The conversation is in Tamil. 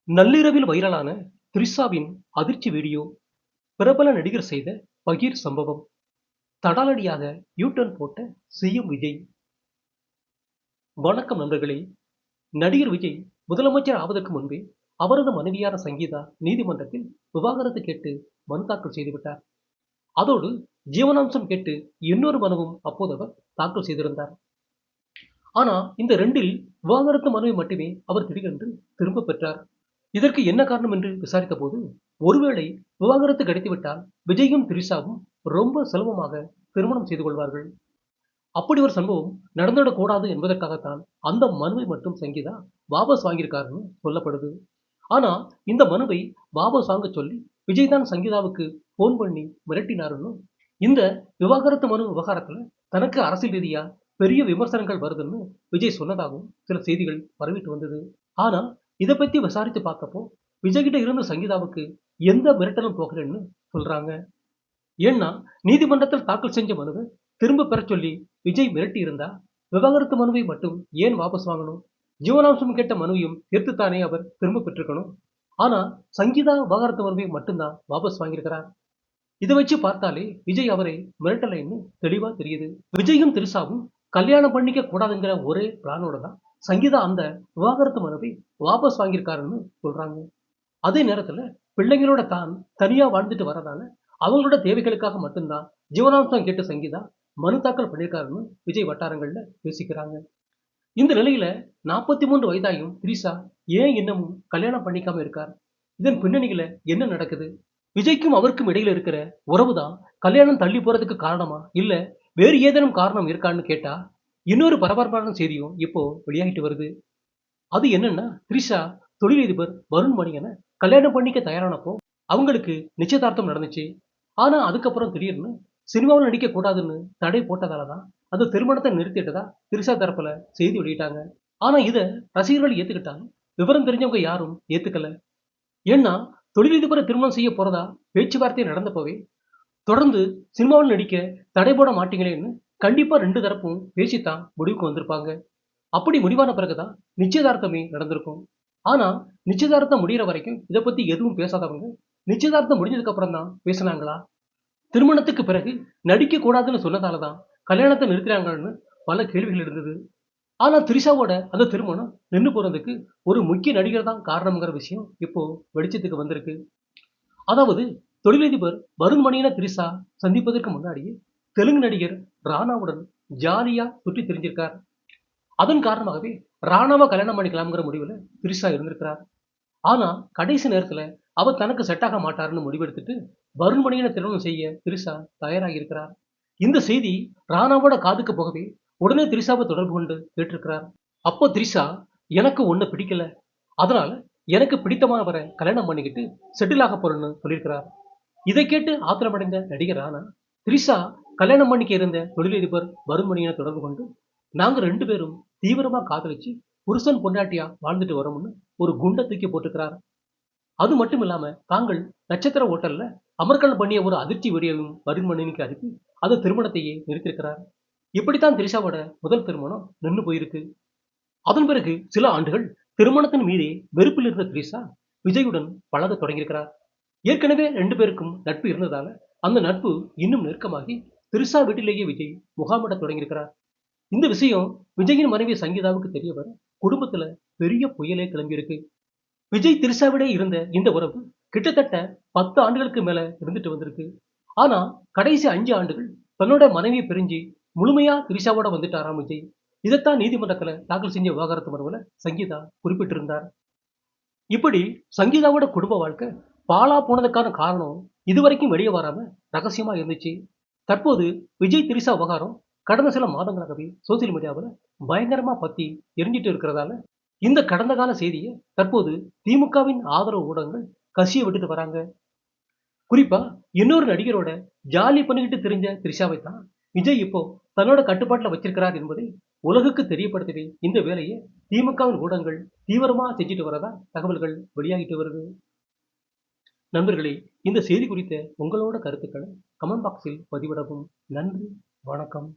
நள்ளிரவில் வைரலான த்ரிஷாவின் அதிர்ச்சி வீடியோ. பிரபல நடிகர் செய்த பகீர் சம்பவம். தடாலடியாக யூ டர்ன் போட்ட சிஎம் விஜய். வணக்கம் நண்பர்களே. நடிகர் விஜய் முதலமைச்சர் ஆவதற்கு முன்பே அவரது மனைவியான சங்கீதா நீதிமன்றத்தில் விவாகரத்து கேட்டு மனு தாக்கல் செய்துவிட்டார். அதோடு ஜீவனாம்சம் கேட்டு இன்னொரு மனுவும் அப்போது அவர் தாக்கல் செய்திருந்தார். ஆனா இந்த ரெண்டில் விவாகரத்து மனுவை மட்டுமே அவர் திடீரென்று திரும்ப பெற்றார். இதற்கு என்ன காரணம் என்று விசாரித்த போது, ஒருவேளை விவாகரத்து கிடைத்துவிட்டால் விஜயும் த்ரிஷாவும் ரொம்ப சுலபமாக திருமணம் செய்து கொள்வார்கள். அப்படி ஒரு சம்பவம் நடந்துவிடக்கூடாது என்பதற்காகத்தான் அந்த மனுவை மட்டும் சங்கீதா வாபஸ் வாங்கியிருக்காருன்னு சொல்லப்படுது. ஆனா இந்த மனுவை வாபஸ் வாங்க சொல்லி விஜய் தான் சங்கீதாவுக்கு போன் பண்ணி மிரட்டினாருன்னு, இந்த விவாகரத்து மனு விவகாரத்துல தனக்கு அரசியல் ரீதியா பெரிய விமர்சனங்கள் வருதுன்னு விஜய் சொன்னதாகவும் சில செய்திகள் பரவிட்டு வந்தது. ஆனா இதை பத்தி விசாரித்து பார்த்தப்போ விஜய் கிட்ட இருந்த சங்கீதாவுக்கு எந்த மிரட்டலும் போகலன்னு சொல்றாங்க. ஏன்னா நீதிமன்றத்தில் தாக்கல் செஞ்ச மனுவை திரும்ப பெற சொல்லி விஜய் மிரட்டி இருந்தா விவாகரத்து மனுவை மட்டும் ஏன் வாபஸ் வாங்கணும்? ஜீவனாம்சம் கேட்ட மனுவையும் தீர்த்துத்தானே அவர் திரும்ப பெற்றிருக்கணும். ஆனா சங்கீதா விவாகரத்து மனுவை மட்டும்தான் வாபஸ் வாங்கியிருக்கிறார். இதை வச்சு பார்த்தாலே விஜய் அவரை மிரட்டலைன்னு தெளிவா தெரியுது. விஜயும் த்ரிஷாவும் கல்யாணம் பண்ணிக்க கூடாதுங்கிற ஒரே பிளானோட தான் சங்கீதா அந்த விவாகரத்து மனுவை வாபஸ் வாங்கியிருக்காருன்னு சொல்றாங்க. அதே நேரத்துல பிள்ளைங்களோட தான் தனியா வாழ்ந்துட்டு வரதால அவங்களோட தேவைகளுக்காக மட்டும்தான் ஜீவனாம்சம் கேட்டு சங்கீதா மனு தாக்கல் பண்ணியிருக்காருன்னு விஜய் வட்டாரங்கள்ல பேசிக்கிறாங்க. இந்த நிலையில 43 வயதாயும் த்ரிஷா ஏன் இன்னமும் கல்யாணம் பண்ணிக்காம இருக்கார்? இதன் பின்னணியில என்ன நடக்குது? விஜய்க்கும் அவருக்கும் இடையில இருக்கிற உறவுதான் கல்யாணம் தள்ளி போறதுக்கு காரணமா, இல்ல வேறு ஏதேனும் காரணம் இருக்கான்னு கேட்டா இன்னொரு பரபரப்பான செய்தியும் இப்போ வெளியாகிட்டு வருது. அது என்னன்னா, த்ரிஷா தொழிலதிபர் வருண் மணியனை கல்யாணம் பண்ணிக்க தயாரானப்போ அவங்களுக்கு நிச்சயதார்த்தம் நடந்துச்சு. ஆனா அதுக்கப்புறம் திடீர்னு சினிமாவில் நடிக்க கூடாதுன்னு தடை போட்டதாலதான் அந்த திருமணத்தை நிறுத்திட்டதா த்ரிஷா தரப்புல செய்தி வெளியிட்டாங்க. ஆனா இத ரசிகர்கள் ஏத்துக்கிட்டாங்க, விவரம் தெரிஞ்சவங்க யாரும் ஏத்துக்கல. ஏன்னா தொழிலதிபரை திருமணம் செய்ய போறதா பேச்சுவார்த்தை நடந்தப்பவே தொடர்ந்து சினிமாவில் நடிக்க தடை போட மாட்டீங்களேன்னு கண்டிப்பா 2 தரப்பும் பேசித்தான் முடிவுக்கு வந்திருப்பாங்க. அப்படி முடிவான பிறகுதான் நிச்சயதார்த்தமே நடந்திருக்கும். ஆனா நிச்சயதார்த்தம் முடிகிற வரைக்கும் இதை பத்தி எதுவும் பேசாதவங்க நிச்சயதார்த்தம் முடிஞ்சதுக்கு அப்புறம் தான் பேசினாங்களா? திருமணத்துக்கு பிறகு நடிக்க கூடாதுன்னு சொன்னதாலதான் கல்யாணத்தை நிறுத்துறாங்கன்னு பல கேள்விகள் இருந்தது. ஆனா த்ரிஷாவோட அந்த திருமணம் நின்று போறதுக்கு ஒரு முக்கிய நடிகர் தான் காரணம்ங்கிற விஷயம் இப்போ வெளிச்சத்துக்கு வந்திருக்கு. அதாவது தொழிலதிபர் வருண் மணியனை த்ரிஷா சந்திப்பதற்கு முன்னாடியே தெலுங்கு நடிகர் ராணாவுடன் ஜாலியா சுற்றி தெரிஞ்சிருக்கார். அதன் காரணமாகவே ராணாவை கல்யாணம் பண்ணிக்கலாம்ங்கிற முடிவுல த்ரிஷா இருந்திருக்கிறார். ஆனா கடைசி நேரத்துல அவர் தனக்கு செட் ஆக மாட்டாருன்னு முடிவெடுத்துட்டு வருண் மணியனை திருமணம் செய்ய த்ரிஷா தயாராகி இருக்கிறார். இந்த செய்தி ராணாவோட காதுக்கு போகவே உடனே த்ரிஷாவை தொடர்பு கொண்டு கேட்டிருக்கிறார். அப்போ த்ரிஷா, எனக்கு ஒண்ணு பிடிக்கல, அதனால எனக்கு பிடித்தமானவரை கல்யாணம் பண்ணிக்கிட்டு செட்டில் ஆக போறேன்னு சொல்லியிருக்கிறார். இதை கேட்டு ஆத்திரமடைந்த நடிகர் ராணா த்ரிஷா கல்யாணம் பண்ணிக்க இருந்த தொழிலதிபர் வருண் மணியனை தொடர்பு கொண்டு, நாங்க 2 பேரும் தீவிரமா காதலிச்சு புருஷன் பொண்டாட்டியா வாழ்ந்துட்டு வரோம்னு ஒரு குண்டை தூக்கி போட்டுக்கிறார். அது மட்டும் இல்லாம தாங்கள் நட்சத்திர ஹோட்டல்ல அமர்க்கலம் பண்ணிய ஒரு அதிர்ச்சி வீடியோவும் வருண் மணியனுக்கு அனுப்பி அந்த திருமணத்தையே நிறுத்திருக்கிறார். இப்படித்தான் த்ரிஷாவோட முதல் திருமணம் நின்று போயிருக்கு. அதன் பிறகு சில ஆண்டுகள் திருமணத்தின் மீதே வெறுப்பில் இருந்த த்ரிஷா விஜயுடன் பழக தொடங்கியிருக்கிறார். ஏற்கனவே 2 பேருக்கும் நட்பு இருந்ததால அந்த நட்பு இன்னும் நெருக்கமாகி த்ரிஷா வீட்டிலேயே விஜய் முகாமிட தொடங்கியிருக்கிறார். இந்த விஷயம் விஜயின் மனைவி சங்கீதாவுக்கு தெரிய வர குடும்பத்துல பெரிய புயலே கிளம்பியிருக்கு. விஜய் த்ரிஷாவிட இருந்த இந்த உறவு கிட்டத்தட்ட 10 ஆண்டுகளுக்கு மேல இருந்துட்டு வந்திருக்கு. ஆனா கடைசி 5 ஆண்டுகள் தன்னோட மனைவியை பிரிஞ்சு முழுமையா த்ரிஷாவோட வந்துட்டாராம் விஜய். இதைத்தான் நீதிமன்றத்துல தாக்கல் செஞ்ச விவாகரத்து மனுவுல சங்கீதா குறிப்பிட்டிருந்தார். இப்படி சங்கீதாவோட குடும்ப வாழ்க்கை பாழா போனதுக்கான காரணம் இதுவரைக்கும் வெளியே வராம ரகசியமா இருந்துச்சு. தற்போது விஜய் த்ரிஷா விவகாரம் கடந்த சில மாதங்களாகவே சோசியல் மீடியாவில் பயங்கரமா பத்தி எரிஞ்சிட்டு இருக்கிறதால இந்த கடந்த கால செய்தியை தற்போது திமுகவின் ஆதரவு ஊடகங்கள் கசிய விட்டுட்டு வராங்க. குறிப்பா இன்னொரு நடிகரோட ஜாலி பண்ணிக்கிட்டு தெரிஞ்ச த்ரிஷாவை தான் விஜய் இப்போ தன்னோட கட்டுப்பாட்டில் வச்சிருக்கிறார் என்பதை உலகுக்கு தெரியப்படுத்தவே இந்த வேலையை திமுகவின் ஊடகங்கள் தீவிரமா செஞ்சுட்டு வரதா தகவல்கள் வெளியாகிட்டு வருது. நண்பர்களே, இந்த செய்தி குறித்த உங்களோட கருத்துக்களை கமெண்ட் பாக்ஸில் பதிவிடவும். நன்றி, வணக்கம்.